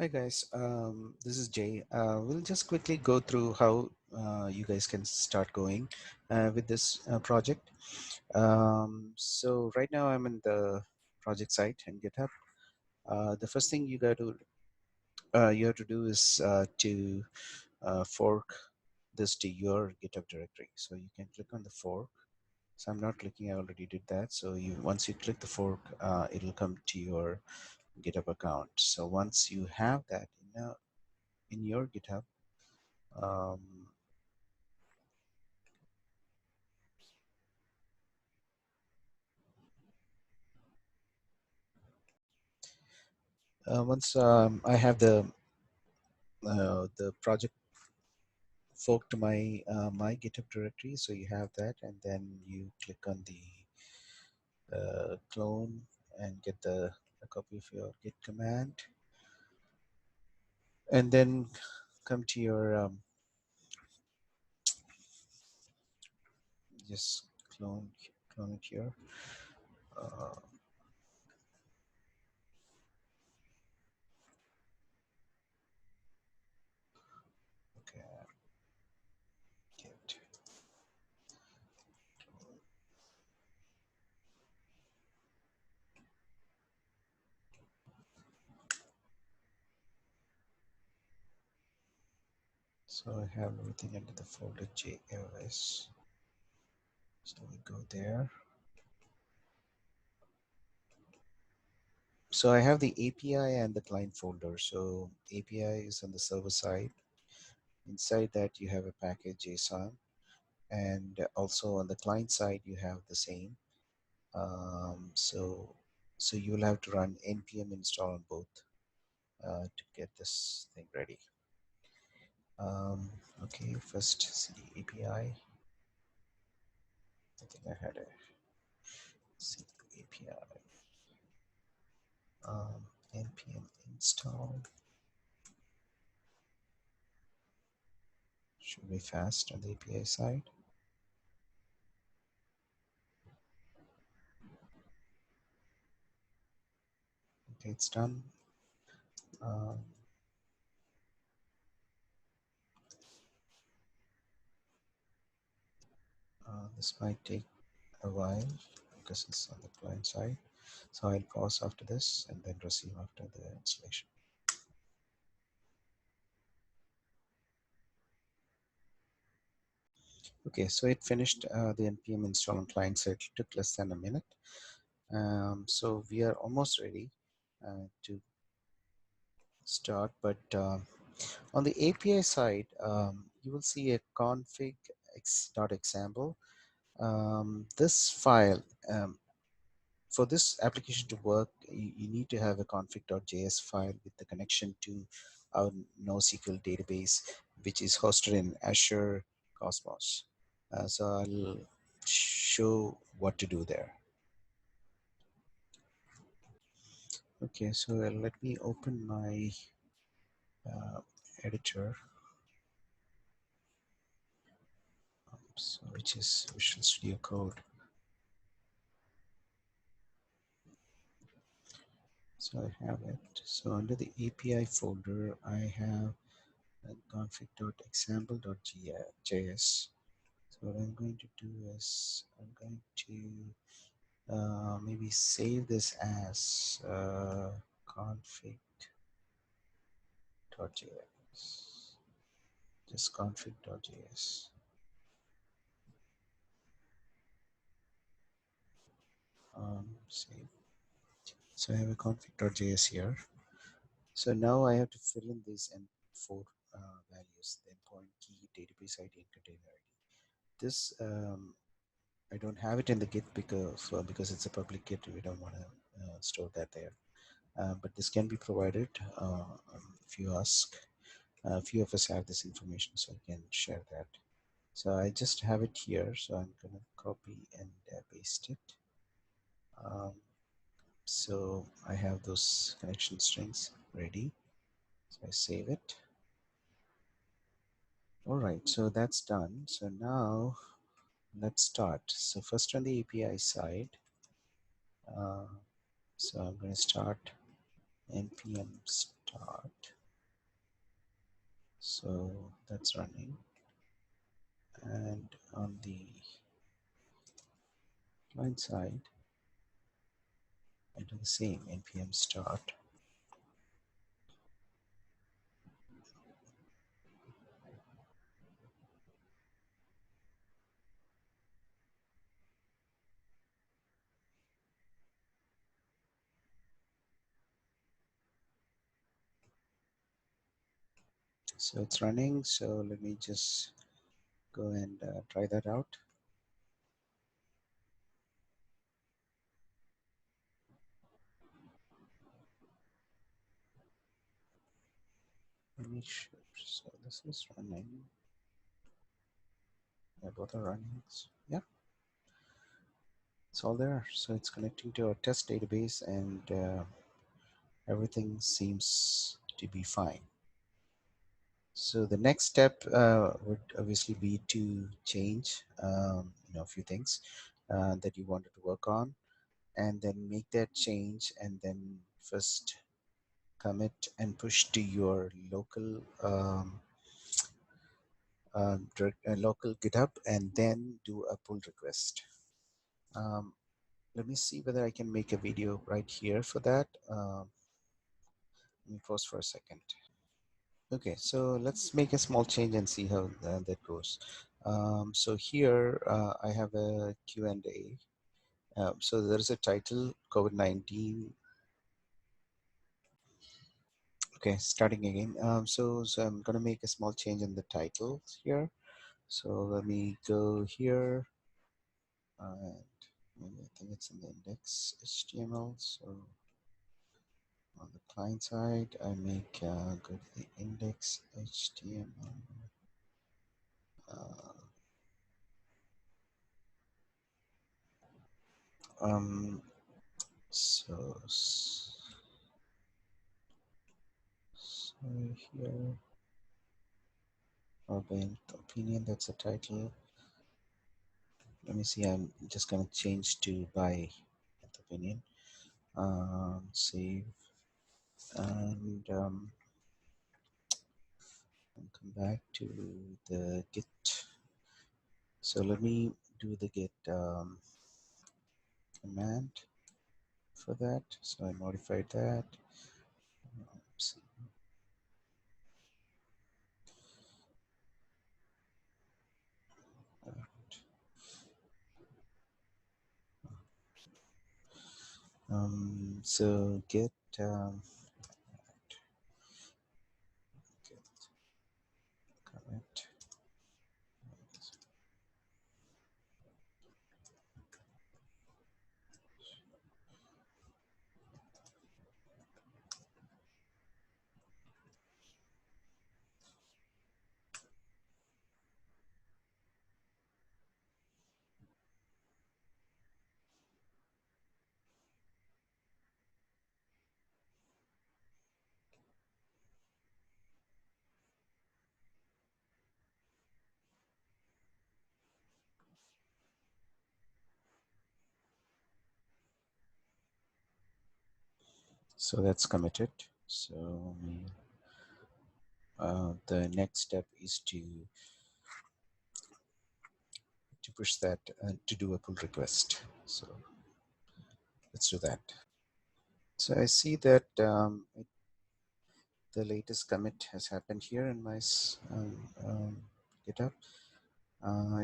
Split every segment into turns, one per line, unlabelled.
Hi guys, this is Jay. We'll just quickly go through how you guys can start going with this project. So right now I'm in the project site in GitHub. The first thing you have to do is to fork this to your GitHub directory. So you can click on the fork. So I'm not clicking, I already did that. So once you click the fork, it'll come to your GitHub account. So once you have that in your GitHub, um, once I have the project forked to my GitHub directory, so you have that, and then you click on the clone and get a copy of your git command, and then come to your just clone it here. Uh, okay, git. So I have everything under the folder JLS. So we go there. So I have the API and the client folder. So API is on the server side. Inside that you have a package JSON, and also on the client side you have the same. So you will have to run npm install on both to get this thing ready. Okay, first cd API. I think I had a cd API. Npm install should be fast on the API side. Okay, it's done. Um, this might take a while because it's on the client side. So I'll pause after this and then receive after the installation. Okay, so it finished the npm install on client side. It took less than a minute. So we are almost ready to start, but on the API side, you will see a config.example. This file, for this application to work, you need to have a config.js file with the connection to our NoSQL database, which is hosted in Azure Cosmos. So I'll show what to do there. Okay, so let me open my uh, editor, so which is Visual Studio Code. So I have it. So under the API folder, I have config.example.js. So what I'm going to do is I'm going to maybe save this as config.js. Just config.js. Save. So I have a config.js here. So now I have to fill in these four values: the endpoint, key, database ID, and container ID. This I don't have it in the Git because it's a public Git. We don't want to store that there. But this can be provided if you ask. A few of us have this information, so I can share that. So I just have it here. So I'm going to copy and paste it. Um, so I have those connection strings ready. So I save it. All right, so that's done. So now let's start. So first on the API side, so I'm going to start npm start. So that's running. And on the client side, I do the same npm start. So it's running. So let me just go and try that out. Let me sure. So this is running. Yeah, both are running. So, yeah, it's all there. So it's connecting to our test database, and everything seems to be fine. So the next step would obviously be to change, a few things that you wanted to work on, and then make that change, and then first commit and push to your local local GitHub, and then do a pull request. Um, let me see whether I can make a video right here for that. Let me pause for a second. Okay, so let's make a small change and see how that goes. So here I have a Q&A. So there is a title, COVID-19. Okay, starting again. So I'm going to make a small change in the title here. So let me go here. And I think it's in the index HTML. So on the client side, I make go to the index HTML. Um, so, so here, urban opinion, that's the title. Let me see, I'm just going to change to by opinion. Save, and come back to the git. So let me do the git command for that. So I modified that. Oops. So git commit. So that's committed. So the next step is to push that to do a pull request. So let's do that. So I see that the latest commit has happened here in my GitHub.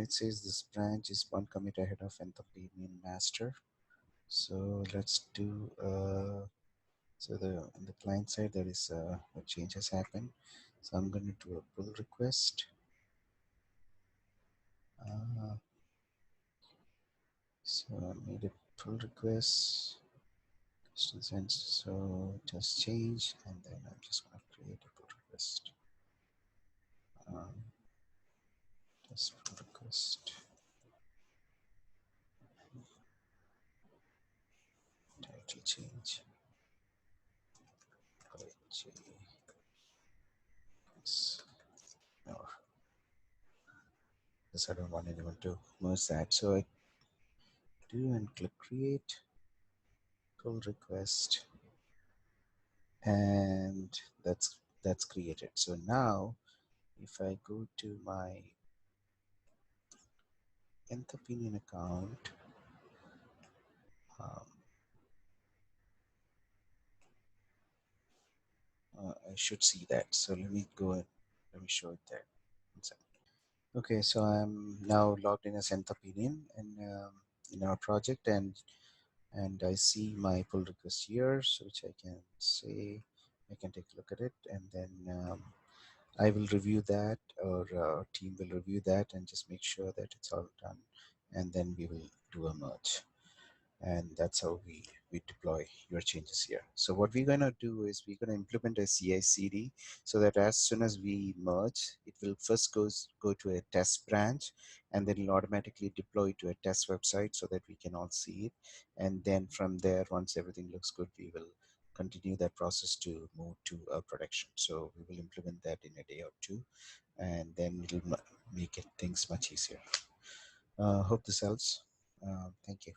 It says this branch is one commit ahead of nth of the main master. So let's do so on the client side there is a change has happened. So I'm going to do a pull request. So I made a pull request. So just change, and then I'm just going to create a pull request. Just pull request. Title change. No, because I don't want anyone to merge that. So I do and click create pull request, and that's created. So now If I go to my nth opinion account, um, I should see that. So let me go and let me show it there. One second. Okay, so I'm now logged in as nth opinion and in our project, and I see my pull request here, so which I can say I can take a look at it, and then I will review that, or our team will review that, and just make sure that it's all done, and then we will do a merge. And that's how we deploy your changes here. So what we're going to do is we're going to implement a CI/CD so that as soon as we merge, it will first go to a test branch, and then it'll automatically deploy to a test website so that we can all see it. And then from there, once everything looks good, we will continue that process to move to a production. So we will implement that in a day or two, and then it'll make it things much easier. Hope this helps. Thank you.